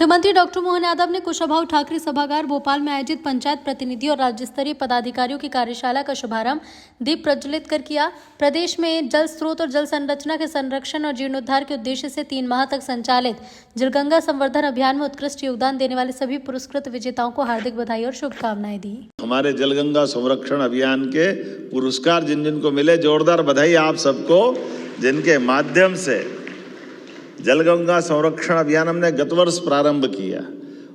मुख्यमंत्री डॉक्टर मोहन यादव ने कुशाभाऊ ठाकरे सभागार भोपाल में आयोजित पंचायत प्रतिनिधि और राज्य स्तरीय पदाधिकारियों की कार्यशाला का शुभारंभ दीप प्रज्वलित कर किया। प्रदेश में जल स्रोत और जल संरचना के संरक्षण और जीर्णोद्धार के उद्देश्य से 3 माह तक संचालित जलगंगा संवर्धन अभियान में उत्कृष्ट योगदान देने वाले सभी पुरस्कृत विजेताओं को हार्दिक बधाई और शुभकामनाएं दी। हमारे जलगंगा संरक्षण अभियान के पुरस्कार जिन जिनको मिले, जोरदार बधाई आप सबको, जिनके माध्यम से जलगंगा संरक्षण अभियान हमने गत वर्ष प्रारंभ किया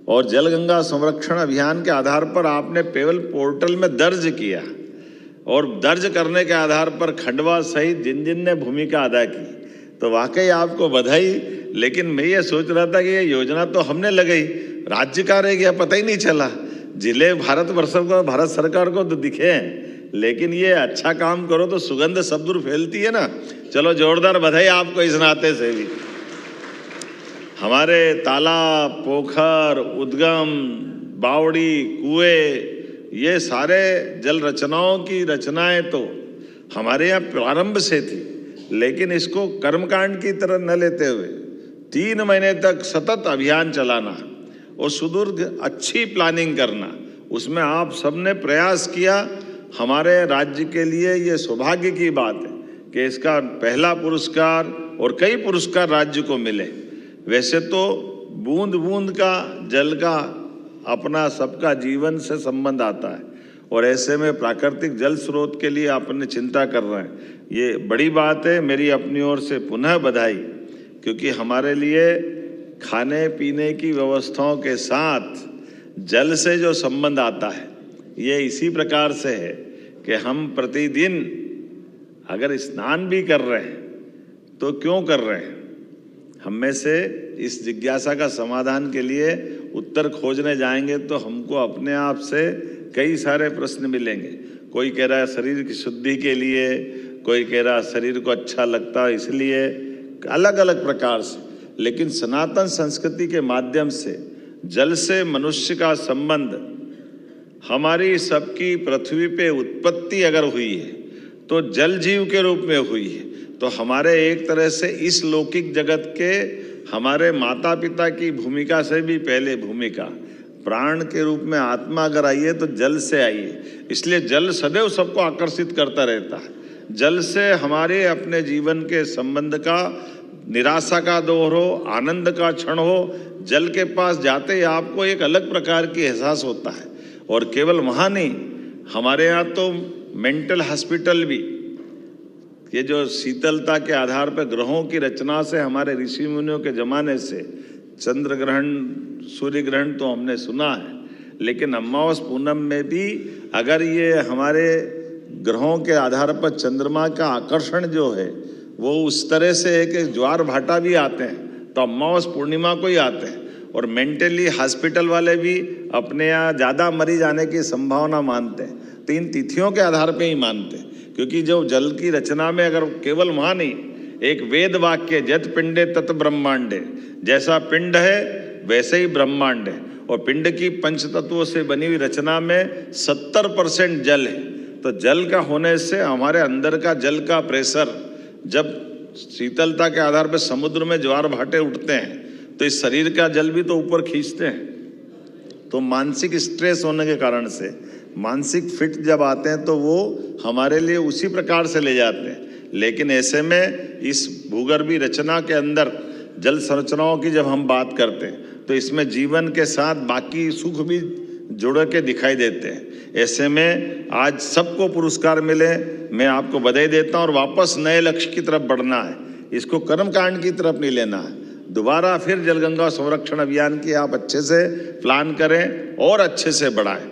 और जलगंगा संरक्षण अभियान के आधार पर आपने पेवल पोर्टल में दर्ज किया और दर्ज करने के आधार पर खंडवा सहित जिन जिन ने भूमिका अदा की, तो वाकई आपको बधाई। लेकिन मैं ये सोच रहा था कि ये योजना तो हमने लगाई, राज्य का रह गया, पता ही नहीं चला। जिले भारत सरकार को तो दिखे हैं, लेकिन ये अच्छा काम करो तो सुगंध सब दूर फैलती है ना। चलो जोरदार बधाई आपको इस नाते से भी। हमारे तालाब, पोखर, उद्गम, बावड़ी, कुएं, ये सारे जल रचनाओं की रचनाएं तो हमारे यहाँ प्रारंभ से थी, लेकिन इसको कर्मकांड की तरह न लेते हुए 3 महीने तक सतत अभियान चलाना और सुदूर अच्छी प्लानिंग करना, उसमें आप सबने प्रयास किया। हमारे राज्य के लिए ये सौभाग्य की बात है कि इसका पहला पुरस्कार और कई पुरस्कार राज्य को मिले। वैसे तो बूंद बूंद का जल का अपना सबका जीवन से संबंध आता है और ऐसे में प्राकृतिक जल स्रोत के लिए आपने चिंता कर रहे हैं, ये बड़ी बात है। मेरी अपनी ओर से पुनः बधाई, क्योंकि हमारे लिए खाने पीने की व्यवस्थाओं के साथ जल से जो संबंध आता है, ये इसी प्रकार से है कि हम प्रतिदिन अगर स्नान भी कर रहे हैं तो क्यों कर रहे हैं। हम में से इस जिज्ञासा का समाधान के लिए उत्तर खोजने जाएंगे तो हमको अपने आप से कई सारे प्रश्न मिलेंगे। कोई कह रहा है शरीर की शुद्धि के लिए, कोई कह रहा है शरीर को अच्छा लगता है इसलिए, अलग अलग प्रकार से। लेकिन सनातन संस्कृति के माध्यम से जल से मनुष्य का संबंध, हमारी सबकी पृथ्वी पे उत्पत्ति अगर हुई है तो जल जीव के रूप में हुई है। तो हमारे एक तरह से इस लौकिक जगत के हमारे माता पिता की भूमिका से भी पहले भूमिका प्राण के रूप में आत्मा अगर आई है तो जल से आई है। इसलिए जल सदैव सबको आकर्षित करता रहता है। जल से हमारे अपने जीवन के संबंध का, निराशा का दौर हो, आनंद का क्षण हो, जल के पास जाते ही आपको एक अलग प्रकार की एहसास होता है। और केवल वहाँ नहीं, हमारे यहाँ तो मेंटल हॉस्पिटल भी, ये जो शीतलता के आधार पर ग्रहों की रचना से हमारे ऋषि मुनियों के जमाने से चंद्र ग्रहण, सूर्य ग्रहण तो हमने सुना है, लेकिन अमावस पूनम में भी अगर ये हमारे ग्रहों के आधार पर चंद्रमा का आकर्षण जो है वो उस तरह से है कि ज्वार भाटा भी आते हैं तो अमावस पूर्णिमा को ही आते हैं। और मेंटली हॉस्पिटल वाले भी अपने यहाँ ज़्यादा मरीज आने की संभावना मानते हैं, तो इन तिथियों के आधार पर ही मानते हैं। क्योंकि जो जल की रचना में अगर केवल वहाँ नहीं, एक वेद वाक्य जत पिंडे तत ब्रह्मांडे, जैसा पिंड है वैसे ही ब्रह्मांड है। और पिंड की 5 तत्वों से बनी हुई रचना में 70% जल है। तो जल का होने से हमारे अंदर का जल का प्रेशर, जब शीतलता के आधार पर समुद्र में ज्वार भाटे उठते हैं तो इस शरीर का जल भी तो ऊपर खींचते हैं। तो मानसिक स्ट्रेस होने के कारण से मानसिक फिट जब आते हैं तो वो हमारे लिए उसी प्रकार से ले जाते हैं। लेकिन ऐसे में इस भूगर्भीय रचना के अंदर जल संरचनाओं की जब हम बात करते हैं तो इसमें जीवन के साथ बाकी सुख भी जुड़ के दिखाई देते हैं। ऐसे में आज सबको पुरस्कार मिले, मैं आपको बधाई देता हूँ। और वापस नए लक्ष्य की तरफ बढ़ना है, इसको कर्मकांड की तरफ नहीं लेना है। दोबारा फिर जलगंगा संरक्षण अभियान की आप अच्छे से प्लान करें और अच्छे से बढ़ाएं।